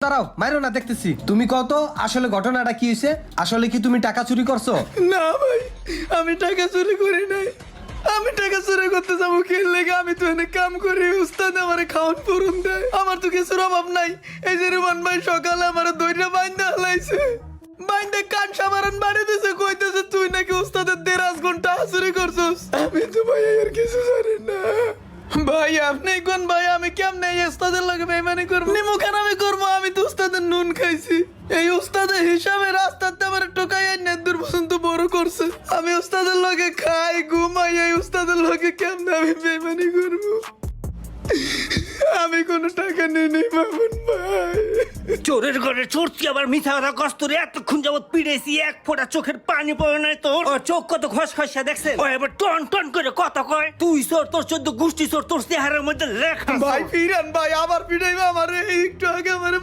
দাঁড়াও, মাইরো না, দেখতেছি। তুমি কত আসলে ঘটনাটা কি হয়েছে? আসলে কি তুমি টাকা চুরি করছো? না ভাই, আমি টাকা চুরি করি নাই। আমি টাকা চুরি করতে যাবো খেললে, আমি তো এনে কাম করি, উস্তাদ আমারে খাওয়ান পূরণ দেয়, আমার তো কিছুর অভাব নাই। এই যে রুমান ভাই সকালে আমার দইটা বাইন্দা হালাইছে, বাইন্দা কান সামারণ বাড়ি দিছে, কইতেছে তুই নাকি উস্তাদের 1.5 ঘন্টা চুরি করছস। আমি তো ভাই আর কিছু জানি না ভাই। আপনি কোন ভাই, আমি কেমনে এই উস্তাদের লগে বেইমানি করব? নিমু কেন আমি করবো? আমি তো উস্তাদের নুন খাইছি। এই উস্তাদের হিসাবে রাস্তাতে আমার টোকাই আইনে দূর পর্যন্ত বড় করছে। আমি উস্তাদের লগে খাই ঘুমাই, এই উস্তাদের লগে কেমনে আমি বেইমানি করব? আমি কোনো টাকা নেই নেই মামুন ভাই। চোরের ঘরে চোর, তুই আবার মিথ্যা কথা কস্তরে এতক্ষণ যাবত পিড়েছি, এক ফোঁটা চোখের পানি পড়ে নাই তোর? ও চোখ কত খসখসা দেখছেন? ও এবার টন টন করে কথা কয়। তুই চোর, তোর 14 গোষ্ঠী চোর, তোর চেহারার মধ্যে লেখা। ভাই ফিরান ভাই, আবার পিড়াইবা আমারে। একটু আগে আমারে